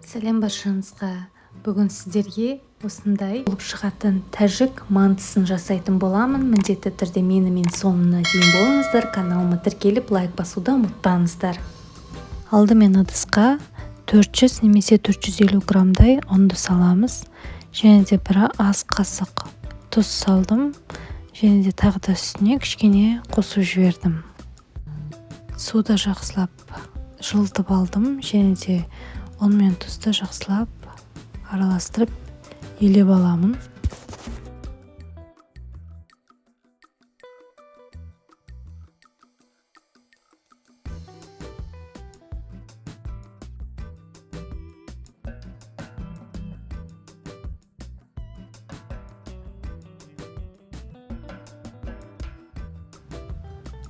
Сәлем баршаңызға. Бүгін сіздерге осындай болып шығатын тәжік мантысын жасайтын боламын. Міндетті түрде менімен соңына дейін болыңыздар. Каналыма тіркеліп лайк басуды ұмытпаңыздар. Алдымен ыдысқа 400 немесе 450 граммдай ұнды саламыз. Және де бір ас қасық тұз салдым. Және де тағы да үстіне кішкене қосып жібердім. Суды жақсылап жылытып алдым. Және де ұн мен тұзды жақсылап араластырып елеп аламын.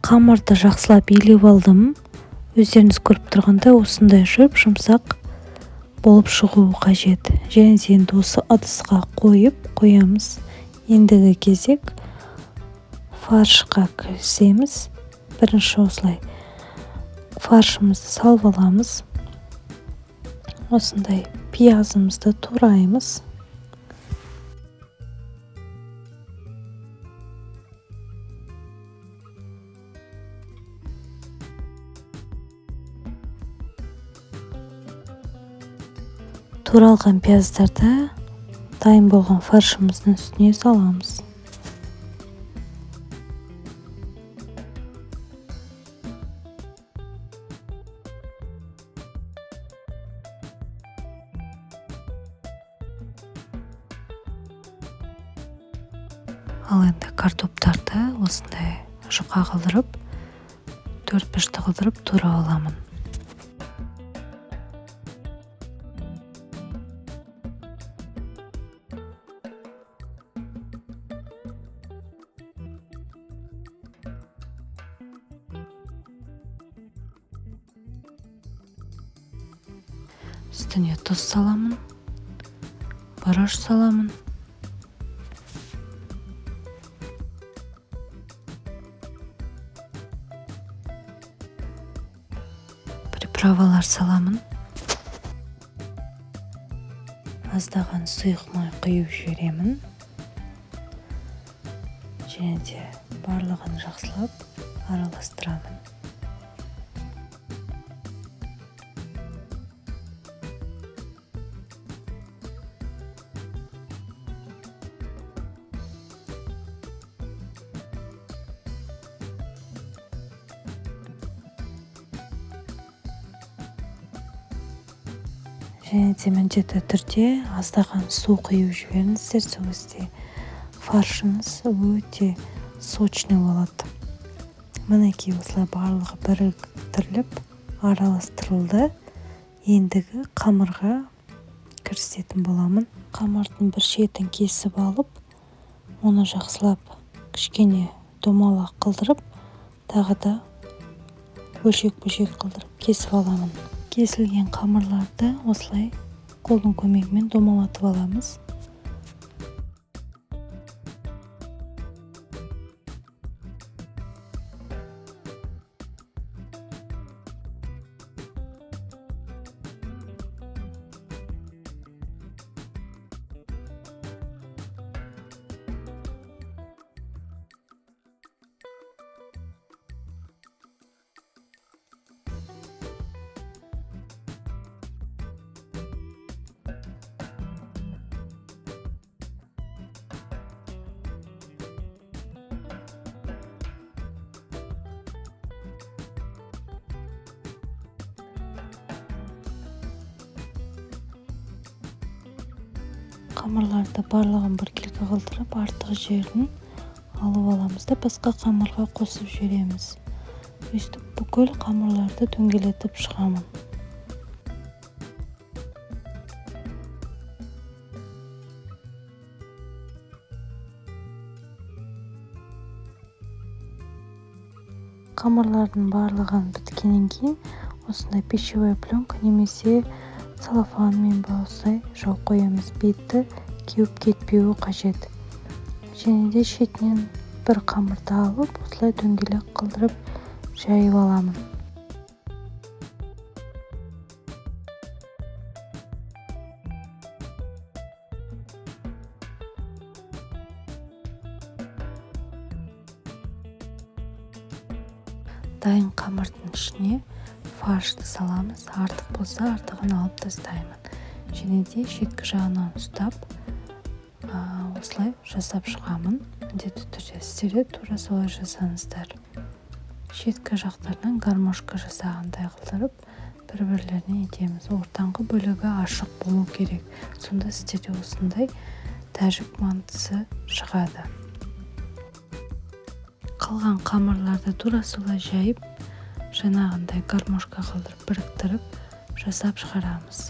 Қамырды жақсылап елеп алдым. Өздеріңіз көріп тұрғанда осындай жұмсақ болып шығуы қажет. Және енді осы ыдысқа қоямыз. Ендігі кезек фаршқа кірісеміз. Бірінші осылай фаршымызды салып аламыз. Осындай пиязымызды тураймыз. Туралған пияздарды дайын болған фаршымыздың үстіне саламыз. Ал енді картоптарды осындай жұқа қылдырып, төртбұрышты қылдырып турап аламын. Үстіне тұз саламын, бұрыш саламын. Приправалар саламын. Аздаған сұйық май құйып жіберемін. Және де барлығын жақсылап араластырамын. Және де міндетті түрде аздаған су құйып жіберіңіздер. Сол кезде фаршыңыз өте сочный болады. Мінекей осылай барлығы біріктіріліп араластырылды. Ендігі қамырға кірісетін боламын. Қамырдың бір шетін кесіп алып, оны жақсылап кішкене домалақ қылдырып, тағы да бөлшек-бөлшек қылдырып кесіп аламын. Кесілген қамырларды осылай қолдың көмегімен домалатып аламыз. Қамырларды барлығын біркелкі қылдырып, артық жерін алып аламыз да басқа қамырға қосып жібереміз. Өстіп бүкіл қамырларды дөңгелетіп шығамын. Қамырлардың барлығын біткеннен кейін осындай пищевая пленка немесе целлофанмен осылай жауып қоямыз. Беті кеуіп кетпеуі қажет. Және де шетінен бір қамырды алып, осылай дөңгелек қылдырып жайып аламын. дайын қамырдың ішіне фаршты саламыз. Артық болса артығын алып тастаймын. Және де шеткі жағынан ұстап осылай жасап шығамын. Міндетті түрде сіздер де тура солай жасаңыздар. Шеткі жақтардан гармошка жасағандай қылдырып бір-бірлеріне етеміз. Ортаңғы бөлігі ашық болу керек. Сонда сіздерде осындай тәжік мантысы шығады. Қалған қамырларды тура солай жайып, жаңағындай гармошка қылдырып біріктіріп жасап шығарамыз.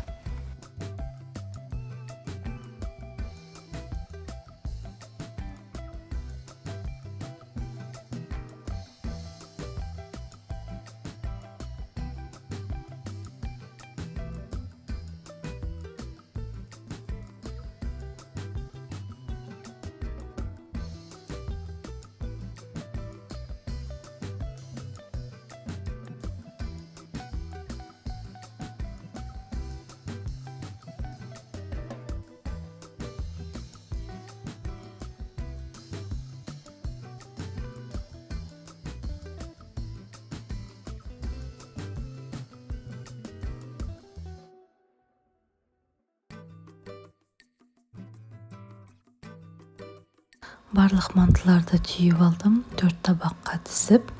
Барлық мантыларды түйіп алдым, 4 табаққа тізіп,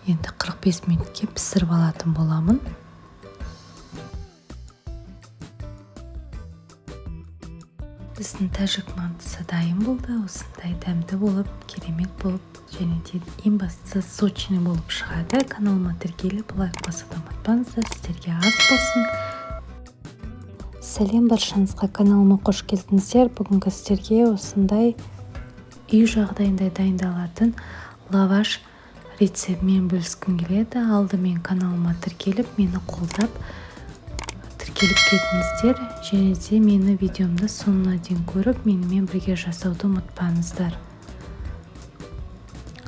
енді 45 минутке пісіріп алатын боламын. Біздің тәжік мантысы дайын болды. Осындай дәмді болып, керемет болып, және де ең бастысы сочный болып шығады. Каналыма тіркеліп, лайк басуды ұмытпаңыздар. Сіздерге ас болсын. Сәлем баршаңызға, каналыма қош келдіңіздер. Бүгінгі сіздерге осындай үй жағдайында дайындалатын лаваш рецептімен бөліскім келеді. Алдымен каналыма тіркеліп, мені қолдап тіркеліп кетіңіздер. Және де мені видеомды соңына дейін көріп, менімен бірге жасауды ұмытпаңыздар.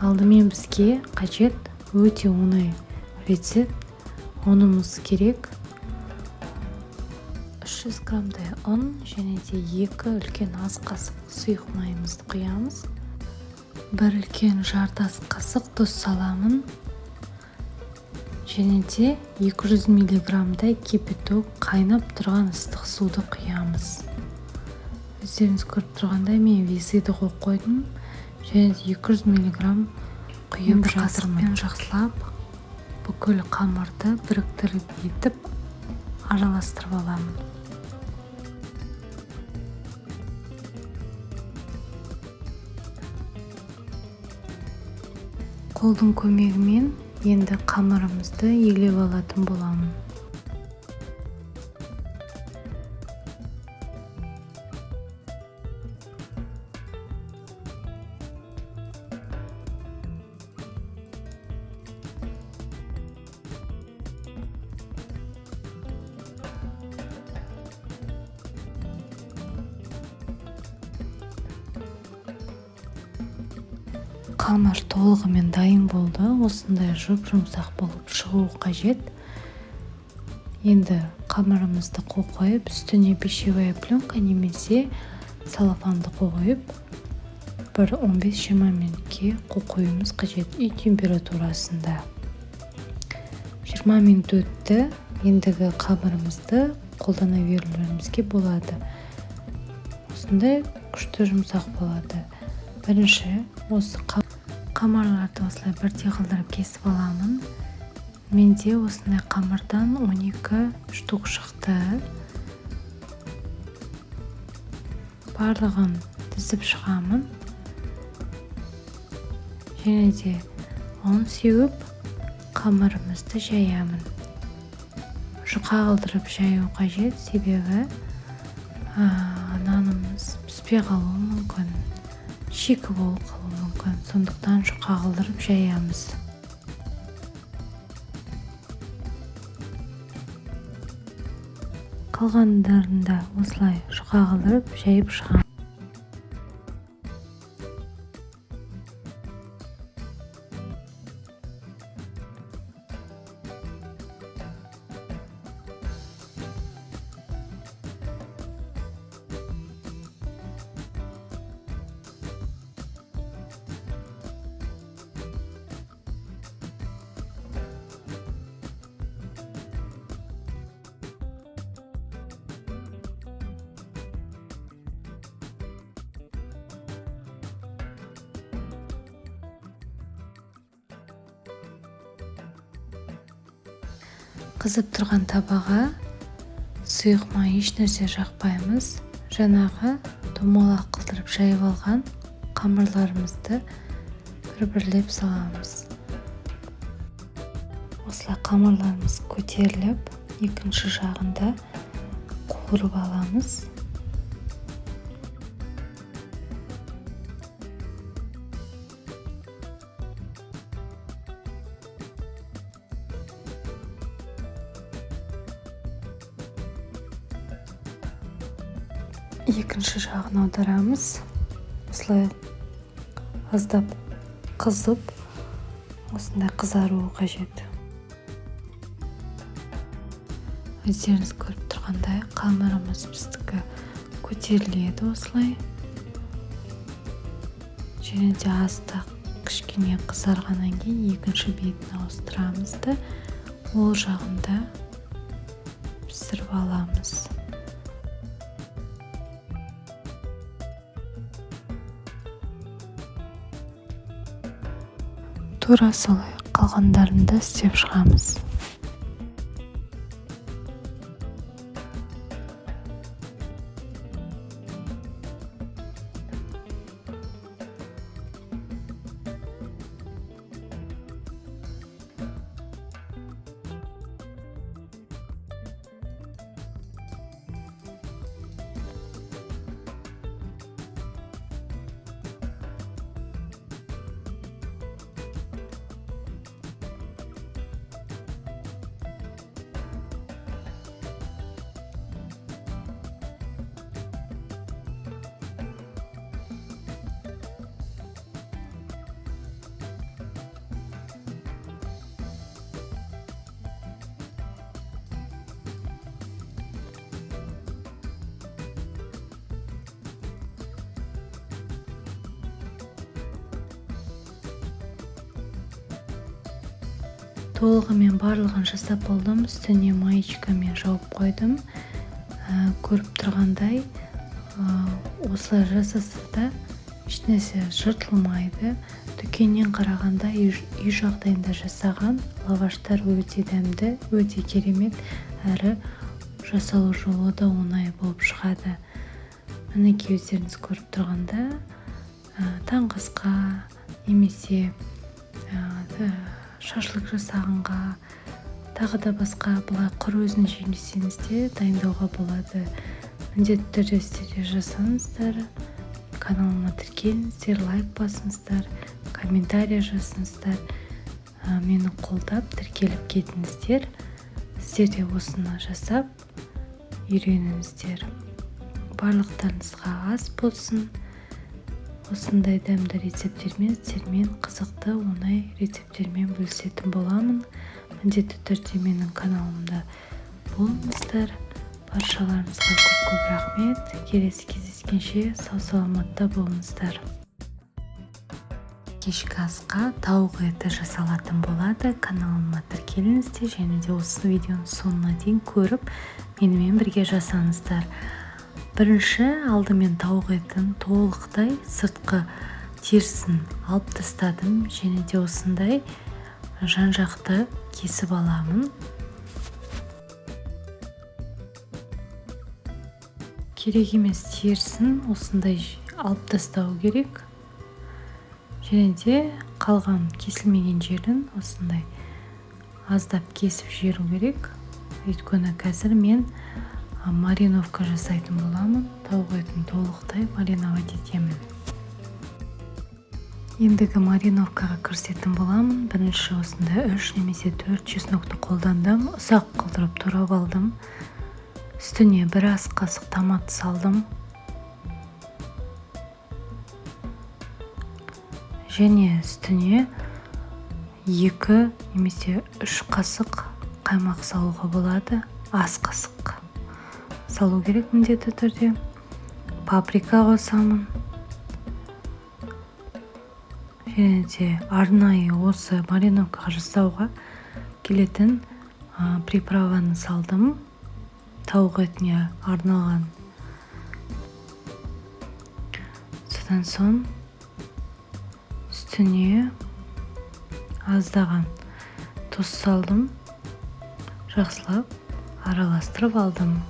Алдымен бізге қажет өте оңай рецепт. Ұнымыз керек. 300 граммдай ұн және де 2 үлкен ас қасық сұйық майымызды құямыз. 1 үлкен жарты ас қасық тұз саламын. Және де 200 миллиграммдай кипяток қайнап тұрған ыстық суды құямыз. Өздеріңіз көріп тұрғандай мен везиді қойдым. Және де 200 миллиграмм құйып жатырмын. Жақсылап бүкіл қамырды біріктіріп етіп араластырып аламын. Қолдың көмегімен енді қамырымызды елеп алатын боламын. Қамыр толығымен дайын болды. Осындай жұмсақ болып шығуы қажет. Енді қамырымызды қойып, үстіне пищевая пленка немесе салафанды қойып, 15-20 минутке қоюымыз қажет үй температурасында. 20 минут өтті. Ендігі қамырымызды қолдана берулерімізге болады. Осындай күшті жұмсақ болады. Бірінші осы қамырларды осылай бірте қылдырып кесіп аламын. Менде осындай қамырдан 12 штук шықты. Барлығын тізіп шығамын. Және де оны сеуіп қамырымызды жаямын. Жұқа қылдырып жаю қажет, себебі нанымыз піспей қалуы мүмкін. Шикі болып қалуы мүмкін. Сондықтан жұқа қылдырып жаямыз. Қалғандарында осылай жұқа қылдырып жайып шығамыз. Қызып тұрған табаға сұйық май еш нәрсе жақпаймыз. Жаңағы домалақ қылдырып жайып алған қамырларымызды бір-бірлеп саламыз. Осылай қамырларымыз көтеріліп, екінші жағында қуырып аламыз. Екінші жағын аударамыз. Осылай аздап қызып, осындай қызаруы қажет. Өздеріңіз көріп тұрғандай, қамырымыз біздікі көтеріледі осылай. Және де астық кішкене қызарғаннан кейін екінші бетін ауыстырамыз да ол жағында пісіріп аламыз. Тура солай қалғандарында істеп шығамыз. Толығымен барлығын жасап болдым. Үстіне маечкамен жауып қойдым. Көріп тұрғандай, осылай жасаса да ешнәрсе жыртылмайды. Дүкеннен қарағанда үй жағдайында жасаған лаваштар өте дәмді, өте керемет, әрі жасалу жолы да оңай болып шығады. Мінекей өздеріңіз көріп тұрғанда, таңғы асқа немесе шашлык жасағанға, тағы да басқа бұлай құр өзін жемесеңіз де дайындауға болады. Міндетті түрде сіздер жасаңыздар, каналыма тіркеліңіздер, лайк басыңыздар, комментарий жазыңыздар, мені қолдап тіркеліп кетіңіздер. Сіздер де осыны жасап үйреніңіздер. Барлықтарыңызға ас болсын. Осындай дәмді рецепттермен сіздермен қызықты, оңай рецепттермен бөлісетін боламын. Міндетті түрде менің каналымда болыңыздар. Баршаларыңызға көп рахмет. Келесі кездескенше сау-саламатта болыңыздар. Кешкі асқа тауық еті жасалатын болады. Каналыма тіркеліңіздер және де осы видеоның соңына дейін көріп, менімен бірге жасаңыздар. Бірінші алдымен тауық етін толықтай сыртқы терісін алып тастадым және де осындай жан-жақты кесіп аламын. Керек емес терісін осындай алып тастау керек. Және де қалған кесілмеген жерін осындай аздап кесіп жіберу керек. Өйткені қазір мен мариновка жасайтын боламын. Тауық етін толықтай мариновать етемін. Ендігі мариновкаға кірісетін боламын. Бірінші осында 3 немесе 4 чеснокты қолдандым. Ұсақ қылдырып турап алдым. Үстіне 1 ас қасық томат салдым. Және үстіне 2 немесе 3 қасық қаймақ салуға болады. Ас қасық салу керек міндетті түрде. Паприка қосамын. Және де арнайы осы мариновкаға жасауға келетін приправаны салдым. Тауық етіне арналған. Содан соң үстіне аздаған тұз салдым. жақсылап араластырып алдым.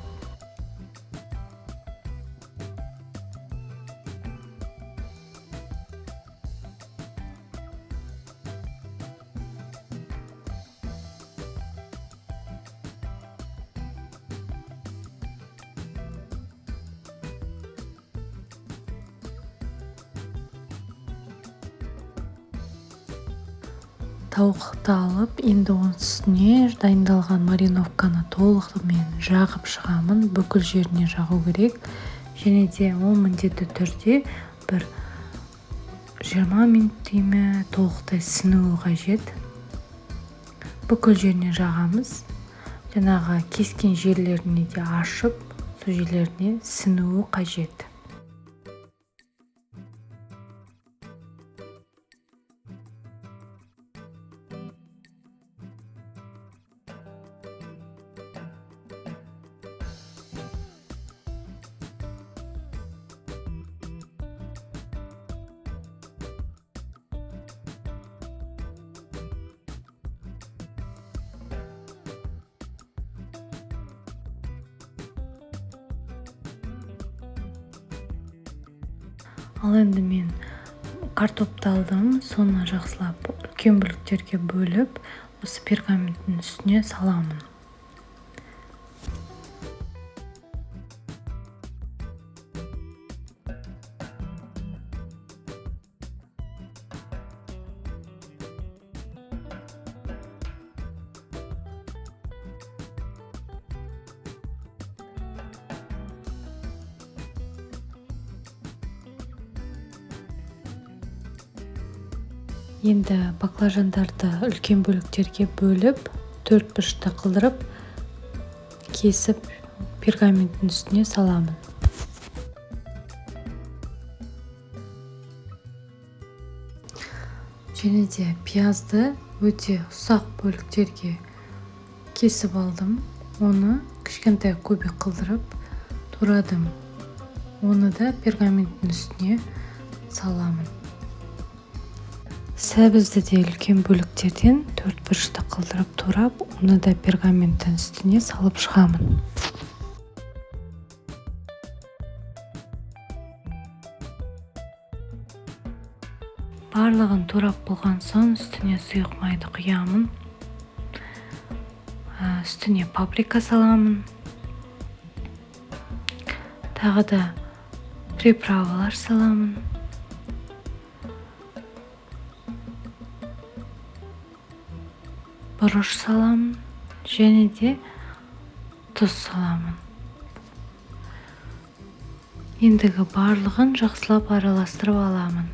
Тауықты алып, енді оның үстіне дайындалған мариновканы толығымен жағып шығамын. Бүкіл жеріне жағу керек. Және де ол міндетті түрде бір 20 минут деймі толықтай сіңуі қажет. Бүкіл жеріне жағамыз. Жаңағы кескен жерлеріне де ашып, сол жерлеріне сіңуі қажет. Ал енді мен картопты алдым, соны жақсылап үлкен бөліктерге бөліп, осы пергаменттің үстіне саламын. Енді баклажандарды үлкен бөліктерге бөліп, 4 бұрышта қылдырып, кесіп пергаменттің үстіне саламын. Және де пиязды өте ұсақ бөліктерге кесіп алдым. Оны кішкентай кубик қылдырып турадым. Оны да пергаменттің үстіне саламын. Сәбізді де үлкен бөліктерден 4 бұрышта қылдырып турап, оны да пергаменттің үстіне салып шығамын. Барлығын турап болған соң үстіне сұйық майды құямын. Үстіне паприка саламын. Тағы да приправалар саламын. Бұрыш саламын, және де тұз саламын. Ендігі барлығын жақсылап араластырып аламын.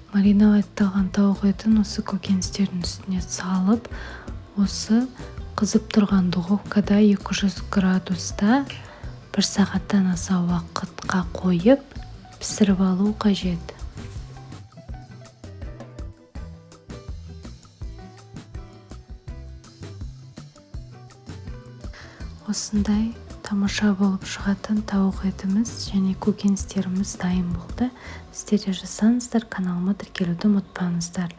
Мариноватталған тауық етін осы көкөністердің үстіне салып, осы қызып тұрған духовкада 200 градуста 1 сағаттан аса уақытқа қойып, пісіріп алу қажет. Осындай тамаша болып шығатын тауық етіміз және көкөністеріміз дайын болды. Сіздер де жасаңыздар, каналыма тіркелуді ұмытпаңыздар.